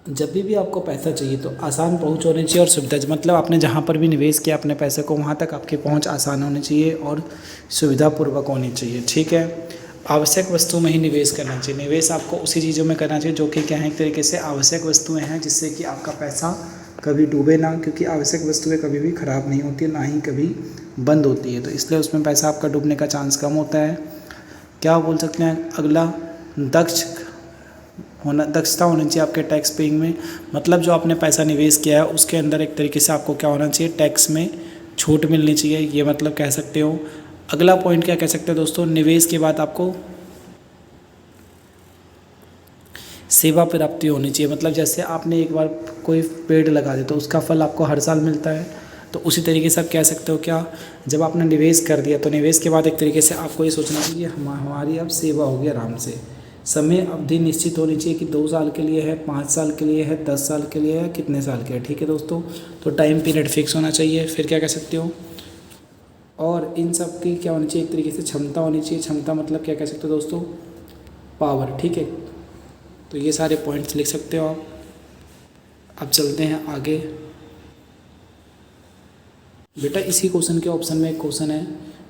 जब भी आपको पैसा चाहिए तो आसान पहुंच होनी चाहिए और सुविधा, मतलब आपने जहां पर भी निवेश किया अपने पैसे को वहां तक आपकी पहुंच आसान होनी चाहिए और सुविधापूर्वक होनी चाहिए, ठीक है। आवश्यक वस्तुओं में ही निवेश करना चाहिए। निवेश आपको उसी चीज़ों में करना चाहिए जो कि क्या है एक तरीके से आवश्यक वस्तुएं हैं, जिससे कि आपका पैसा कभी डूबे ना, क्योंकि आवश्यक वस्तुएं कभी भी ख़राब नहीं होती, ना ही कभी बंद होती है। तो इसलिए उसमें पैसा आपका डूबने का चांस कम होता है। क्या बोल सकते हैं अगला? दक्षता होनी चाहिए आपके टैक्स पेइंग में। मतलब जो आपने पैसा निवेश किया है उसके अंदर एक तरीके से आपको क्या होना चाहिए? टैक्स में छूट मिलनी चाहिए, ये मतलब कह सकते हो। अगला पॉइंट क्या कह सकते हैं दोस्तों? निवेश के बाद आपको सेवा प्राप्ति होनी चाहिए। मतलब जैसे आपने एक बार कोई पेड़ लगा दिया तो उसका फल आपको हर साल मिलता है, तो उसी तरीके से आप कह सकते हो क्या, जब आपने निवेश कर दिया तो निवेश के बाद एक तरीके से आपको ये सोचना चाहिए हमारी अब सेवा होगी आराम से। समय अवधि निश्चित होनी चाहिए कि 2 साल के लिए है, 5 साल के लिए है, 10 साल के लिए है, कितने साल के है। ठीक है दोस्तों, तो टाइम पीरियड फिक्स होना चाहिए। फिर क्या कह सकते हो, और इन सब की क्या होनी चाहिए, एक तरीके से क्षमता होनी चाहिए। क्षमता मतलब क्या कह सकते हो दोस्तों, पावर। ठीक है, तो ये सारे पॉइंट्स लिख सकते हो आप। अब चलते हैं आगे। बेटा इसी क्वेश्चन के ऑप्शन में एक क्वेश्चन है,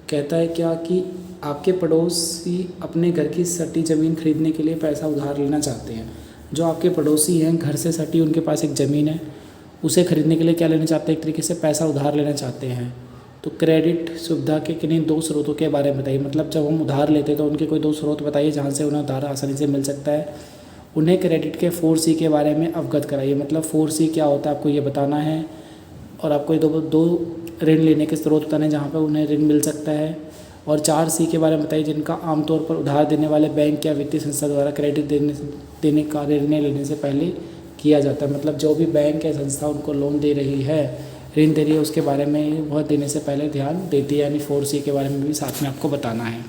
कहता है क्या कि आपके पड़ोसी अपने घर की सटी ज़मीन खरीदने के लिए पैसा उधार लेना चाहते हैं। जो आपके पड़ोसी हैं, घर से सटी उनके पास एक ज़मीन है, उसे खरीदने के लिए क्या लेना चाहते हैं, एक तरीके से पैसा उधार लेना चाहते हैं। तो क्रेडिट सुविधा के किन्हीं 2 स्रोतों के बारे में बताइए। मतलब जब हम उधार लेते हैं तो उनके कोई 2 स्रोत बताइए जहाँ से उन्हें उधार आसानी से मिल सकता है। उन्हें क्रेडिट के 4C के बारे में अवगत कराइए। मतलब 4C क्या होता है आपको ये बताना है, और आपको ये दो ऋण लेने के स्रोत बताने जहाँ पर उन्हें ऋण मिल सकता है। और 4C के बारे में बताइए जिनका आमतौर पर उधार देने वाले बैंक या वित्तीय संस्था द्वारा क्रेडिट देने का निर्णय लेने से पहले किया जाता है। मतलब जो भी बैंक या संस्था उनको लोन दे रही है, ऋण दे रही है, उसके बारे में वह देने से पहले ध्यान देती है, यानी 4C के बारे में भी साथ में आपको बताना है।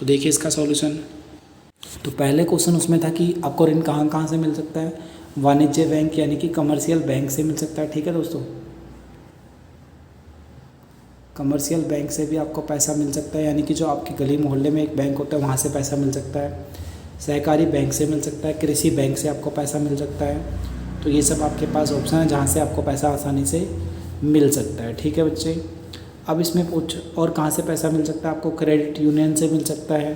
तो देखिए इसका सॉल्यूशन। तो पहले क्वेश्चन उसमें था कि आपको ऋण कहाँ कहाँ से मिल सकता है, वाणिज्य बैंक यानी कि कमर्शियल बैंक से मिल सकता है। ठीक है दोस्तों, कमर्शियल बैंक से भी आपको पैसा मिल सकता है, यानी कि जो आपके गली मोहल्ले में एक बैंक होता है वहाँ से पैसा मिल सकता है। सहकारी बैंक से मिल सकता है, कृषि बैंक से आपको पैसा मिल सकता है। तो ये सब आपके पास ऑप्शन है जहाँ से आपको पैसा आसानी से मिल सकता है। ठीक है बच्चे, अब इसमें पूछ और कहाँ से पैसा मिल सकता है आपको, क्रेडिट यूनियन से मिल सकता है,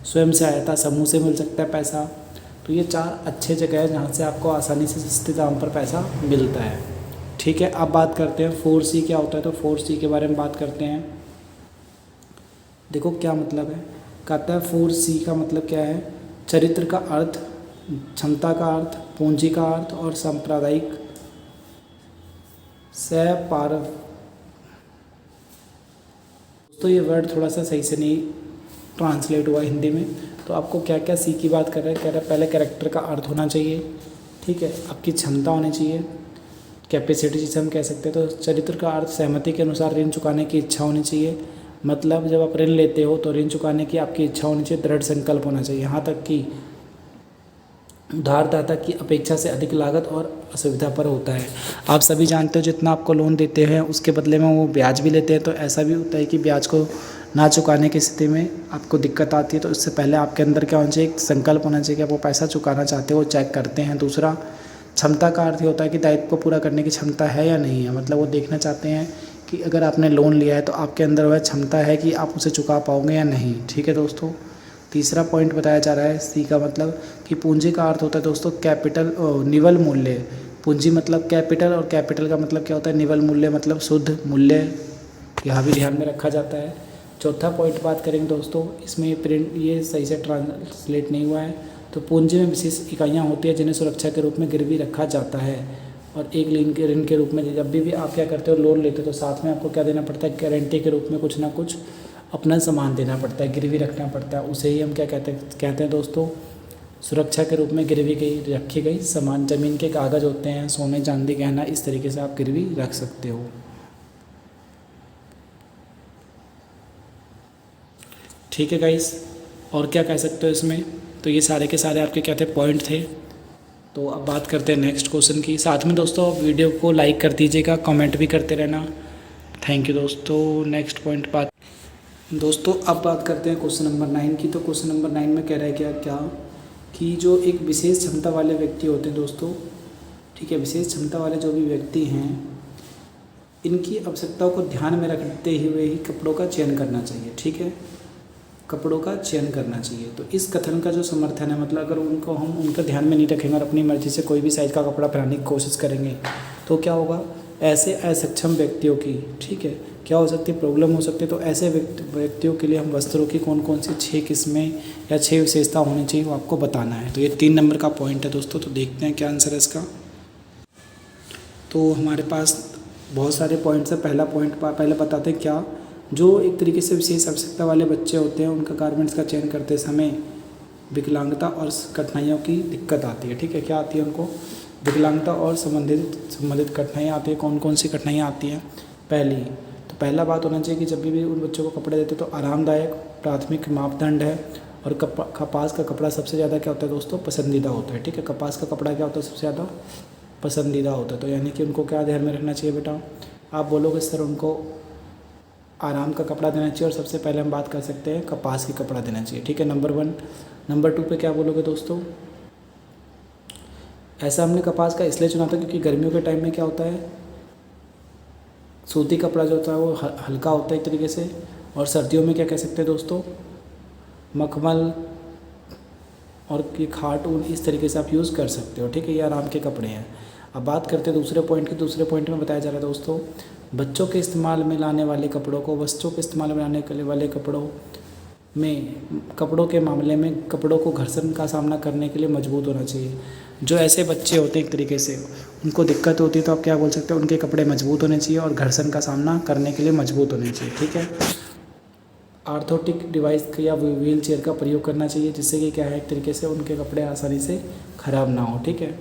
स्वयं सहायता समूह से मिल सकता है पैसा। तो ये 4 अच्छे जगह है जहाँ से आपको आसानी से सस्ते दाम पर पैसा मिलता है। ठीक है, अब बात करते हैं 4C क्या होता है। तो 4C के बारे में बात करते हैं। देखो क्या मतलब है, कहता है 4C का मतलब क्या है, चरित्र का अर्थ, क्षमता का अर्थ, पूंजी का अर्थ और सांप्रदायिक तो ये वर्ड थोड़ा सा सही से नहीं ट्रांसलेट हुआ हिंदी में। तो आपको क्या क्या सी की बात कर रहा है, कह रहा है पहले कैरेक्टर का अर्थ होना चाहिए। ठीक है, आपकी क्षमता होनी चाहिए, कैपेसिटी जिसे हम कह सकते हैं। तो चरित्र का अर्थ, सहमति के अनुसार ऋण चुकाने की इच्छा होनी चाहिए। मतलब जब आप ऋण लेते हो तो ऋण चुकाने की आपकी इच्छा होनी चाहिए, दृढ़ संकल्प होना चाहिए। यहाँ तक कि उधारदाता की अपेक्षा से अधिक लागत और असुविधा पर होता है। आप सभी जानते हो जितना आपको लोन देते हैं उसके बदले में वो ब्याज भी लेते हैं। तो ऐसा भी होता है कि ब्याज को ना चुकाने की स्थिति में आपको दिक्कत आती है। तो इससे पहले आपके अंदर क्या होना चाहिए, एक संकल्प होना चाहिए कि आप वो पैसा चुकाना चाहते हो, चेक करते हैं। दूसरा, क्षमता का अर्थ होता है कि दायित्व को पूरा करने की क्षमता है या नहीं है। मतलब वो देखना चाहते हैं कि अगर आपने लोन लिया है तो आपके अंदर वह क्षमता है कि आप उसे चुका पाओगे या नहीं। ठीक है दोस्तों, तीसरा पॉइंट बताया जा रहा है सी का मतलब कि पूंजी का अर्थ होता है दोस्तों कैपिटल, निवल मूल्य। पूंजी मतलब कैपिटल, और कैपिटल का मतलब क्या होता है, निवल मूल्य मतलब शुद्ध मूल्य। यहाँ भी ध्यान में रखा जाता है। चौथा पॉइंट बात करेंगे दोस्तों, इसमें प्रिंट ये सही से ट्रांसलेट नहीं हुआ है। तो पूंजी में विशेष इकाइयाँ होती हैं जिन्हें सुरक्षा के रूप में गिरवी रखा जाता है। और एक ऋण के रूप में जब भी आप क्या करते हो, लोन लेते हो, तो साथ में आपको क्या देना पड़ता है, गारंटी के रूप में कुछ ना कुछ अपना सामान देना पड़ता है, गिरवी रखना पड़ता है। उसे ही हम क्या कहते हैं दोस्तों, सुरक्षा के रूप में गिरवी रखी गई सामान। ज़मीन के कागज़ होते हैं, सोने चांदी गहना, इस तरीके से आप गिरवी रख सकते हो। ठीक है गाइस, और क्या कह सकते हो इसमें। तो ये सारे के सारे आपके क्या थे, पॉइंट थे। तो अब बात करते हैं नेक्स्ट क्वेश्चन की। साथ में दोस्तों वीडियो को लाइक कर दीजिएगा, कमेंट भी करते रहना। थैंक यू दोस्तों। नेक्स्ट पॉइंट बात दोस्तों, अब बात करते हैं क्वेश्चन नंबर 9 की। तो क्वेश्चन नंबर 9 में कह रहा है क्या कि जो एक विशेष क्षमता वाले व्यक्ति होते हैं दोस्तों, ठीक है, विशेष क्षमता वाले जो भी व्यक्ति हैं, इनकी आवश्यकताओं को ध्यान में रखते हुए ही कपड़ों का चयन करना चाहिए। ठीक है, कपड़ों का चयन करना चाहिए। तो इस कथन का जो समर्थन है, मतलब अगर उनको हम उनका ध्यान में नहीं रखेंगे और अपनी मर्जी से कोई भी साइज़ का कपड़ा पहनने की कोशिश करेंगे तो क्या होगा, ऐसे असक्षम व्यक्तियों की, ठीक है, क्या हो सकती है, प्रॉब्लम हो सकती है। तो ऐसे व्यक्तियों के लिए हम वस्त्रों की कौन कौन सी 6 किस्में या 6 विशेषता होनी चाहिए वो आपको बताना है। तो ये 3 नंबर का पॉइंट है दोस्तों। तो देखते हैं क्या आंसर है इसका। तो हमारे पास बहुत सारे पॉइंट्स हैं। पहला पॉइंट पहले बताते हैं क्या, जो एक तरीके से विशेष आवश्यकता वाले बच्चे होते हैं उनका गारमेंट्स का चयन करते समय विकलांगता और कठिनाइयों की दिक्कत आती है। ठीक है, क्या आती है उनको, विकलांगता और संबंधित कठिनाइयाँ आती है। कौन कौन सी कठिनाइयाँ आती हैं, पहली तो पहला बात होना चाहिए कि जब भी उन बच्चों को कपड़े देते तो आरामदायक प्राथमिक मापदंड है। और कपास का कपड़ा सबसे ज़्यादा क्या होता है दोस्तों, पसंदीदा होता है। ठीक है, कपास का कपड़ा क्या होता है, सबसे ज़्यादा पसंदीदा होता है। तो यानी कि उनको क्या ध्यान में रखना चाहिए बेटा, आप बोलोगे सर उनको आराम का कपड़ा देना चाहिए, और सबसे पहले हम बात कर सकते हैं कपास की कपड़ा देना चाहिए। ठीक है, नंबर 1। नंबर 2 पे क्या बोलोगे दोस्तों, ऐसा हमने कपास का इसलिए चुना था क्योंकि गर्मियों के टाइम में क्या होता है, सूती कपड़ा जो होता है वो हल्का होता है एक तरीके से, और सर्दियों में क्या कह सकते हैं दोस्तों, मखमल और की खाट ऊन, इस तरीके से आप यूज़ कर सकते हो। ठीक है, ये आराम के कपड़े हैं। अब बात करते हैं दूसरे पॉइंट की। दूसरे पॉइंट में बताया जा रहा है दोस्तों, बच्चों के इस्तेमाल में लाने वाले कपड़ों को, बच्चों के इस्तेमाल में लाने वाले कपड़ों के मामले में कपड़ों को घर्षण का सामना करने के लिए मजबूत होना चाहिए। जो ऐसे बच्चे होते हैं एक तरीके से उनको दिक्कत होती है, तो आप क्या बोल सकते हो, उनके कपड़े मजबूत होने चाहिए और घर्षण का सामना करने के लिए मजबूत होने चाहिए। ठीक है, आर्थोटिक डिवाइस या व्हील चेयर का प्रयोग करना चाहिए, जिससे कि क्या है, एक तरीके से उनके कपड़े आसानी से ख़राब ना हो। ठीक है,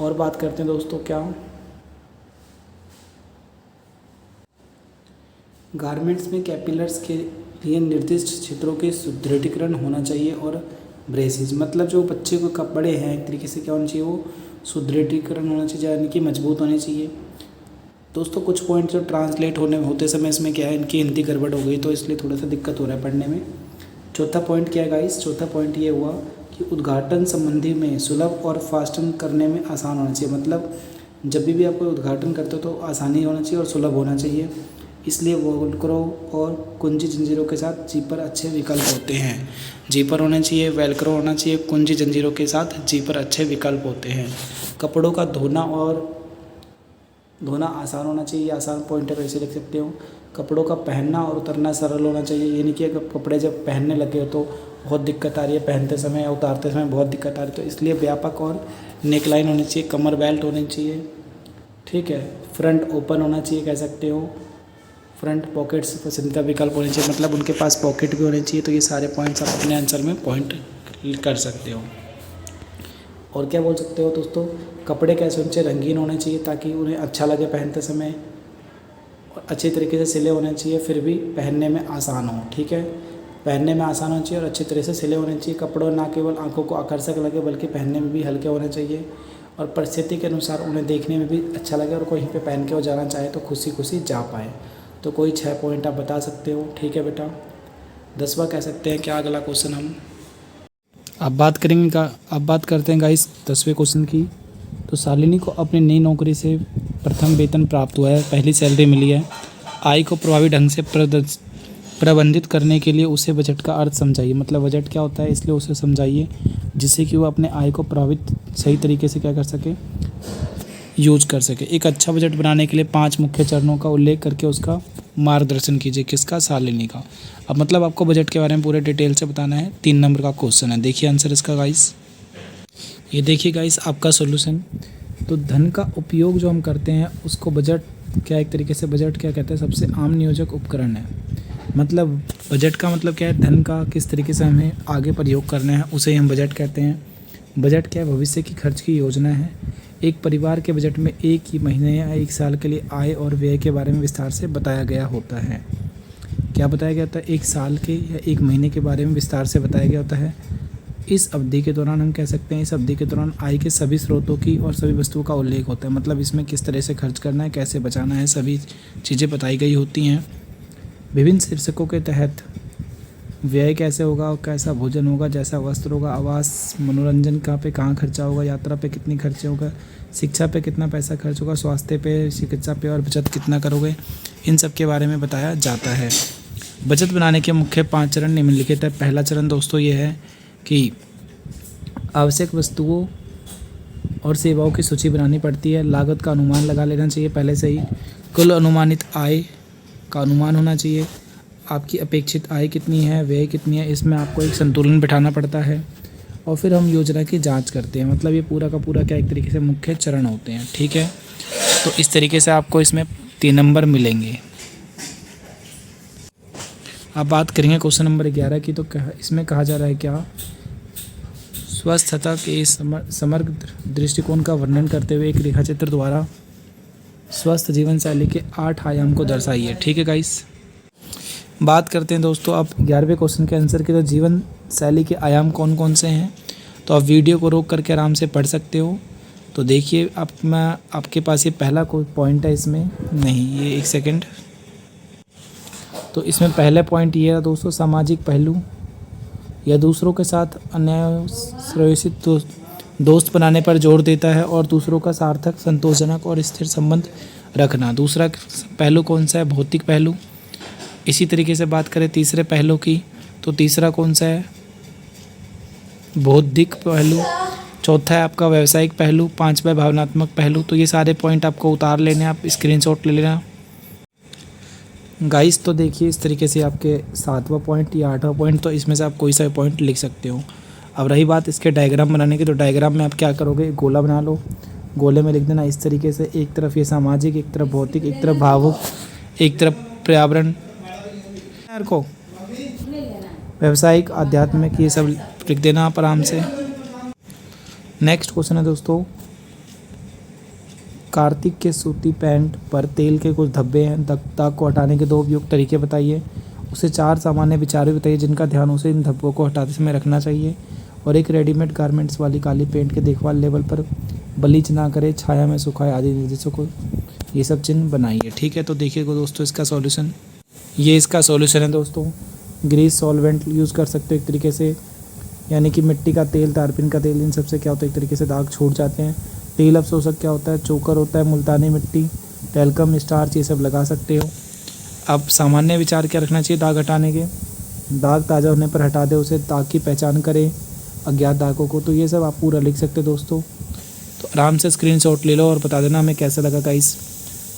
और बात करते हैं दोस्तों क्या, गारमेंट्स में कैपिलर्स के लिए निर्दिष्ट क्षेत्रों के सुदृढ़ीकरण होना चाहिए, और ब्रेसिस मतलब जो बच्चे को कपड़े हैं एक तरीके से क्या होना चाहिए, वो सुदृढ़ीकरण होना चाहिए, यानी कि मजबूत होने चाहिए। दोस्तों कुछ पॉइंट जो ट्रांसलेट होते समय इसमें क्या है, इनकी हिंदी गड़बड़ हो गई, तो इसलिए थोड़ा सा दिक्कत हो रहा है पढ़ने में। चौथा पॉइंट क्या है गाइस, चौथा पॉइंट ये हुआ कि उद्घाटन संबंधी में सुलभ और फास्टन करने में आसान होना चाहिए। मतलब जब भी आप कोई उद्घाटन करते हो तो आसानी होना चाहिए और सुलभ होना चाहिए, इसलिए वेलक्रो और कुंजी जंजीरों के साथ जीपर अच्छे विकल्प होते हैं। जीपर होने चाहिए, वेलक्रो होना चाहिए, कुंजी जंजीरों के साथ जीपर अच्छे विकल्प होते हैं। कपड़ों का धोना आसान होना चाहिए, आसान पॉइंटर ऐसे लिख सकते हो। कपड़ों का पहनना और उतरना सरल होना चाहिए, यानी कि अगर कपड़े जब पहनने लगे हो तो बहुत दिक्कत आ रही है, पहनते समय या उतारते समय बहुत दिक्कत आ रही है, तो इसलिए व्यापक और नेकलाइन होनी चाहिए, कमर बेल्ट होनी चाहिए। ठीक है, फ्रंट ओपन होना चाहिए, कह सकते हो। फ्रंट पॉकेट्स पसंदीदा विकल्प होने चाहिए, मतलब उनके पास पॉकेट भी होने चाहिए। तो ये सारे पॉइंट्स आप अपने आंसर में पॉइंट कर सकते हो। और क्या बोल सकते हो दोस्तों, कपड़े कैसे होने चाहिए, रंगीन होने चाहिए ताकि उन्हें अच्छा लगे पहनते समय, और अच्छे तरीके से सिले होने चाहिए, फिर भी पहनने में आसान हो। ठीक है, पहनने में आसान होना चाहिए और अच्छे तरह से सिले होने चाहिए। कपड़ों ना केवल आंखों को आकर्षक लगे बल्कि पहनने में भी हल्के होने चाहिए, और परिस्थिति के अनुसार उन्हें देखने में भी अच्छा लगे, और कहीं पे पहन के वो जाना चाहे तो खुशी खुशी जा पाए। तो कोई 6 पॉइंट आप बता सकते हो। ठीक है बेटा, 10वां कह सकते हैं क्या, अगला क्वेश्चन हम अब बात करते हैं गाइस 10वें क्वेश्चन की। तो शालिनी को अपनी नई नौकरी से प्रथम वेतन प्राप्त हुआ है, पहली सैलरी मिली है। आय को प्रभावी ढंग से प्रबंधित करने के लिए उसे बजट का अर्थ समझाइए। मतलब बजट क्या होता है, इसलिए उसे समझाइए, जिससे कि वो अपने आय को प्रभावित सही तरीके से क्या कर सके, यूज कर सके। एक अच्छा बजट बनाने के लिए 5 मुख्य चरणों का उल्लेख करके उसका मार्गदर्शन कीजिए। किसका, शालिनी का। अब मतलब आपको बजट के बारे में पूरे डिटेल से बताना है। 3 नंबर का क्वेश्चन है, देखिए आंसर इसका गाइस। ये देखिए गाइस आपका सॉल्यूशन। तो धन का उपयोग जो हम करते हैं उसको बजट क्या, एक तरीके से बजट क्या कहते हैं, सबसे आम नियोजक उपकरण है। मतलब बजट का मतलब क्या है, धन का किस तरीके से हमें आगे प्रयोग करना है उसे हम बजट कहते हैं। बजट क्या है, भविष्य की खर्च की योजना है। एक परिवार के बजट में एक ही महीने या एक साल के लिए आय और व्यय के बारे में विस्तार से बताया गया होता है। क्या बताया गया होता है, एक साल के या एक महीने के बारे में विस्तार से बताया गया होता है। इस अवधि के दौरान हम कह सकते हैं, इस अवधि के दौरान आय के सभी स्रोतों की और सभी वस्तुओं का उल्लेख होता है। मतलब इसमें किस तरह से खर्च करना है, कैसे बचाना है, सभी चीज़ें बताई गई होती हैं। विभिन्न शीर्षकों के तहत व्यय कैसे होगा और कैसा भोजन होगा, जैसा वस्त्र होगा, आवास, मनोरंजन कहाँ खर्चा होगा, यात्रा पे कितनी खर्चे होगा, शिक्षा पे कितना पैसा खर्च होगा, स्वास्थ्य पे, चिकित्सा पे और बचत कितना करोगे, इन सब के बारे में बताया जाता है। बचत बनाने के मुख्य 5 चरण निम्नलिखित है। पहला चरण दोस्तों ये है कि आवश्यक वस्तुओं और सेवाओं की सूची बनानी पड़ती है। लागत का अनुमान लगा लेना चाहिए पहले से ही। कुल अनुमानित आय का अनुमान होना चाहिए। आपकी अपेक्षित आय कितनी है, व्यय कितनी है, इसमें आपको एक संतुलन बिठाना पड़ता है। और फिर हम योजना की जांच करते हैं। मतलब ये पूरा का पूरा क्या एक तरीके से मुख्य चरण होते हैं। ठीक है, तो इस तरीके से आपको इसमें 3 नंबर मिलेंगे। अब बात करेंगे क्वेश्चन नंबर 11 की। तो इसमें कहा जा रहा है क्या, स्वस्थता के समग्र दृष्टिकोण का वर्णन करते हुए एक रेखाचित्र द्वारा स्वस्थ जीवन शैली के 8 आयाम को दर्शाइए। ठीक है गाइस, बात करते हैं दोस्तों अब 11वें क्वेश्चन के आंसर के। तो जीवन शैली के आयाम कौन कौन से हैं, तो आप वीडियो को रोक करके आराम से पढ़ सकते हो। तो देखिए अब मैं आपके पास ये पहला कोई पॉइंट है, इसमें नहीं, ये एक सेकंड। तो इसमें पहले पॉइंट ये है दोस्तों, सामाजिक पहलू, यह दूसरों के साथ अन्याय श्रेयसित दोस्त बनाने पर जोर देता है और दूसरों का सार्थक, संतोषजनक और स्थिर संबंध रखना। दूसरा पहलू कौन सा है, भौतिक पहलू। इसी तरीके से बात करें तीसरे पहलू की, तो तीसरा कौन सा है, बौद्धिक पहलू। चौथा है आपका व्यावसायिक पहलू। पांचवा भावनात्मक पहलू। तो ये सारे पॉइंट आपको उतार लेने, आप स्क्रीनशॉट ले लेना गाइस। तो देखिए इस तरीके से आपके 7वां पॉइंट या 8वां पॉइंट, तो इसमें से आप कोई सा पॉइंट लिख सकते हो। अब रही बात इसके डायग्राम बनाने की, तो डायग्राम में आप क्या करोगे, एक गोला बना लो, गोले में लिख देना इस तरीके से, एक तरफ ये सामाजिक, एक तरफ भौतिक, एक तरफ भावुक, एक तरफ पर्यावरण को व्यावसायिक, आध्यात्मिक, ये सब लिख देना आप आराम से। नेक्स्ट क्वेश्चन है दोस्तों, कार्तिक के सूती पैंट पर तेल के कुछ धब्बे हैं, दाग को हटाने के 2 उपयुक्त तरीके बताइए। उसे 4 सामान्य विचार भी बताइए जिनका ध्यान उसे इन धब्बों को हटाते समय रखना चाहिए। और एक रेडीमेड गारमेंट्स वाली काली पेंट के देखभाल लेवल पर ब्लीच ना करे, छाया में सुखाए आदि निर्देशों को ये सब चिन्ह बनाइए। ठीक है, तो देखिए दोस्तों इसका सॉल्यूशन, ये इसका सॉल्यूशन है दोस्तों। ग्रीस सॉल्वेंट यूज़ कर सकते हो एक तरीके से, यानी कि मिट्टी का तेल, तारपीन का तेल, इन सबसे क्या होता है एक तरीके से दाग छूट जाते हैं। तेल अफसोसक क्या होता है, चोकर होता है, मुल्तानी मिट्टी, टेल्कम, स्टार्च, ये सब लगा सकते हो। अब सामान्य विचार क्या रखना चाहिए दाग हटाने के, दाग ताज़ा होने पर हटा दे उसे, दाग की पहचान करें अज्ञात दागों को। तो ये सब आप पूरा लिख सकते हो दोस्तों। तो आराम से स्क्रीनशॉट ले लो और बता देना हमें कैसा लगा गाइस।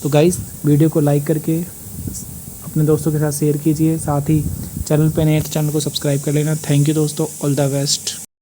तो गाइस वीडियो को लाइक करके अपने दोस्तों के साथ शेयर कीजिए, साथ ही चैनल पे नए तो चैनल को सब्सक्राइब कर लेना। थैंक यू दोस्तों, ऑल द बेस्ट।